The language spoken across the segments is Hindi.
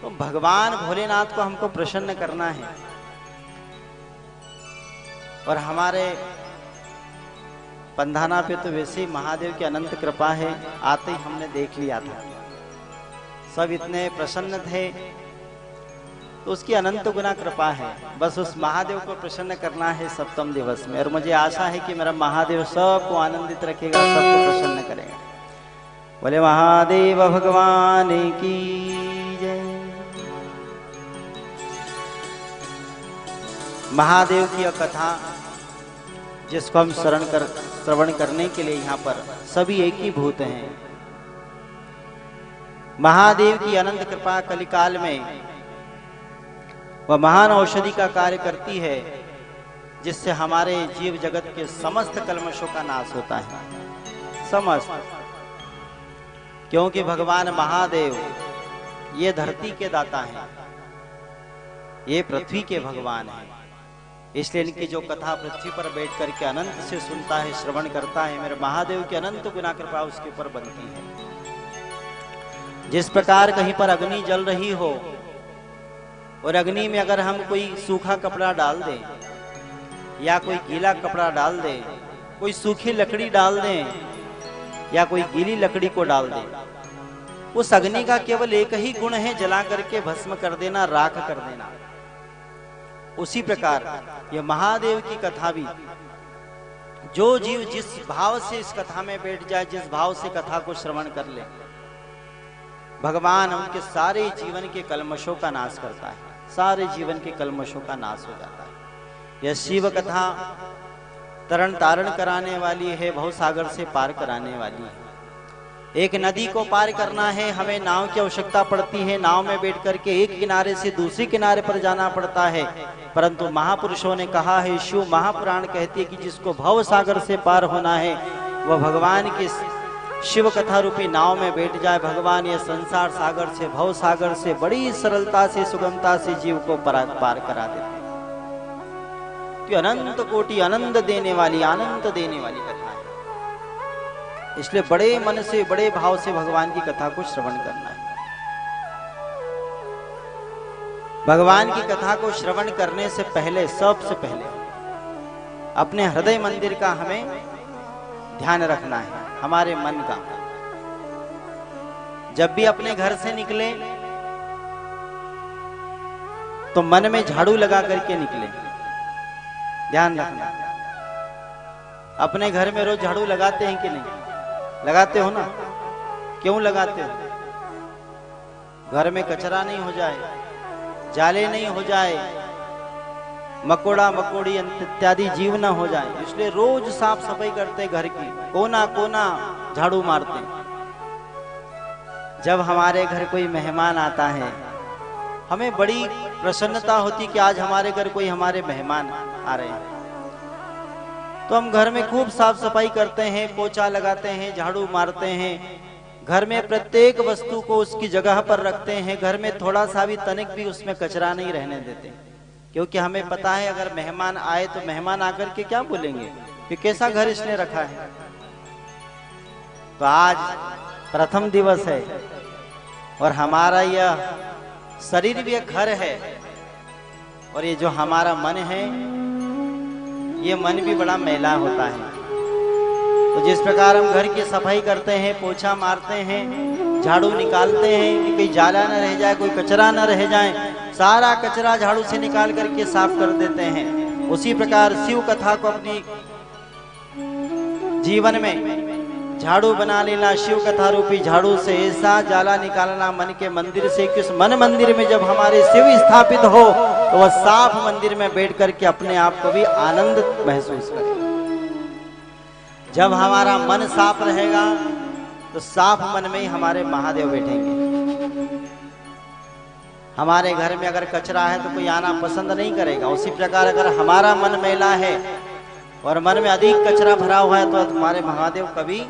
तो भगवान भोलेनाथ को हमको प्रसन्न करना है। और हमारे पंधाना पे तो वैसे ही महादेव की अनंत कृपा है, आते ही हमने देख लिया था, सब इतने प्रसन्न थे, तो उसकी अनंत गुना कृपा है। बस उस महादेव को प्रसन्न करना है सप्तम दिवस में, और मुझे आशा है कि मेरा महादेव सबको आनंदित रखेगा, सबको प्रसन्न करेगा। बोले महादेव भगवान की जय। महादेव की कथा जिसको हम श्रवण करने के लिए यहाँ पर सभी एक ही भूत हैं। महादेव की अनंत कृपा कलिकाल में वह महान औषधि का कार्य करती है, जिससे हमारे जीव जगत के समस्त कल्मशों का नाश होता है, समस्त। क्योंकि भगवान महादेव ये धरती के दाता हैं, ये पृथ्वी के भगवान हैं, इसलिए इनकी जो कथा पृथ्वी पर बैठ करके अनंत से सुनता है, श्रवण करता है, मेरे महादेव की अनंत गुना कृपा उसके ऊपर बनती है। जिस प्रकार कहीं पर अग्नि जल रही हो और अग्नि में अगर हम कोई सूखा कपड़ा डाल दें या कोई गीला कपड़ा डाल दें, कोई सूखी लकड़ी डाल दें या कोई गीली लकड़ी को डाल दें, उस अग्नि का केवल एक ही गुण है, जला करके भस्म कर देना, राख कर देना। उसी प्रकार यह महादेव की कथा भी, जो जीव जिस भाव से इस कथा में बैठ जाए, जिस भाव से कथा को श्रवण कर ले, भगवान उनके सारे जीवन के कल्मशों का नाश करता है, सारे जीवन के कल्मशों का नाश हो जाता है। यह शिव कथा तरण तारण कराने वाली है, भवसागर से पार कराने वाली है। एक नदी को पार करना है, हमें नाव की आवश्यकता पड़ती है, नाव में बैठ करके एक किनारे से दूसरे किनारे पर जाना पड़ता है, परंतु महापुरुषों ने कहा है, शिव महापुराण कहती है कि जिसको भव सागर से पार होना है वह भगवान की शिव कथा रूपी नाव में बैठ जाए। भगवान ये संसार सागर से, भव सागर से बड़ी सरलता से, सुगमता से जीव को पार करा देते हैं। तो अनंत कोटि आनंद देने वाली, आनंद देने वाली कथा है, इसलिए बड़े मन से, बड़े भाव से भगवान की कथा को श्रवण करना है। भगवान की कथा को श्रवण करने से पहले, सबसे पहले अपने हृदय मंदिर का हमें ध्यान रखना है, हमारे मन का। जब भी अपने घर से निकले तो मन में झाड़ू लगा करके निकले, ध्यान रखना। अपने घर में रोज झाड़ू लगाते हैं कि नहीं? लगाते हो ना? क्यों लगाते हो? घर में कचरा नहीं हो जाए, जाले नहीं हो जाए, मकोड़ा मकोड़ी इत्यादि जीव ना हो जाए, इसलिए रोज साफ सफाई करते, घर की कोना कोना झाड़ू मारते। जब हमारे घर कोई मेहमान आता है, हमें बड़ी प्रसन्नता होती कि आज हमारे घर कोई हमारे मेहमान आ रहे हैं, तो हम घर में खूब साफ सफाई करते हैं, पोछा लगाते हैं, झाड़ू मारते हैं, घर में प्रत्येक वस्तु को उसकी जगह पर रखते हैं, घर में थोड़ा सा भी तनिक भी उसमें कचरा नहीं रहने देते, क्योंकि हमें पता है अगर मेहमान आए तो मेहमान आकर के क्या बोलेंगे कि कैसा घर इसने रखा है। तो आज प्रथम दिवस है और हमारा यह शरीर भी एक घर है, और ये जो हमारा मन है, ये मन भी बड़ा मैला होता है। तो जिस प्रकार हम घर की सफाई करते हैं, पोछा मारते हैं, झाड़ू निकालते हैं कि कोई जाला न रह जाए, कोई कचरा न रह जाए, सारा कचरा झाड़ू से निकाल करके साफ कर देते हैं, उसी प्रकार शिव कथा को अपनी जीवन में झाड़ू बना लेना, शिव कथा रूपी झाड़ू से ऐसा जाला निकालना मन के मंदिर से कि उस मन मंदिर में जब हमारे शिव स्थापित हो तो वह साफ मंदिर में बैठ करके अपने आप को भी आनंद महसूस करे। जब हमारा मन साफ रहेगा तो साफ मन में ही हमारे महादेव बैठेंगे। हमारे घर में अगर कचरा है तो कोई आना पसंद नहीं करेगा, उसी प्रकार अगर हमारा मन मैला है और मन में अधिक कचरा भरा हुआ है तो तुम्हारे महादेव कभी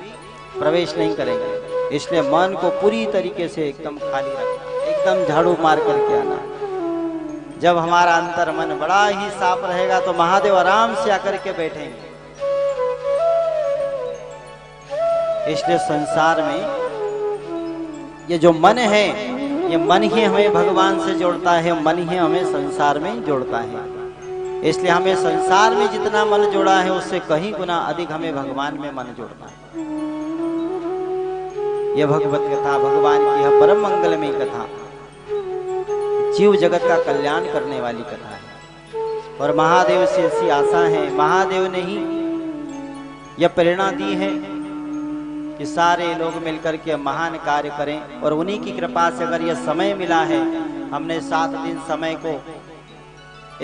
प्रवेश नहीं करेंगे। इसलिए मन को पूरी तरीके से एकदम खाली रखना, एकदम झाड़ू मार करके आना। जब हमारा अंतर मन बड़ा ही साफ रहेगा तो महादेव आराम से आकर के बैठेंगे। इसलिए संसार में ये जो मन है ये मन ही हमें भगवान से जोड़ता है, मन ही हमें संसार में जोड़ता है। इसलिए हमें संसार में जितना मन जोड़ा है उससे कहीं गुना अधिक हमें भगवान में मन जोड़ना है। यह भगवत कथा भगवान की यह परम मंगलमयी कथा जीव जगत का कल्याण करने वाली कथा है। और महादेव से ऐसी आशा है, महादेव ने ही यह प्रेरणा दी है कि सारे लोग मिलकर के महान कार्य करें। और उन्हीं की कृपा से अगर यह समय मिला है, हमने 7 दिन समय को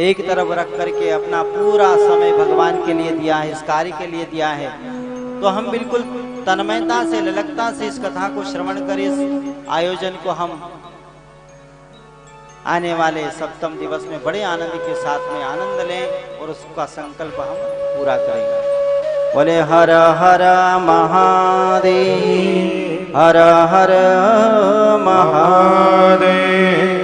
एक तरफ रख करके अपना पूरा समय भगवान के लिए दिया है, इस कार्य के लिए दिया है, तो हम बिल्कुल तन्मयता से, ललकता से इस कथा को श्रवण करें। इस आयोजन को हम आने वाले सप्तम दिवस में बड़े आनंद के साथ में आनंद लें और उसका संकल्प हम पूरा करेंगे। बोले हर हर महादेव, हर हर महादेव।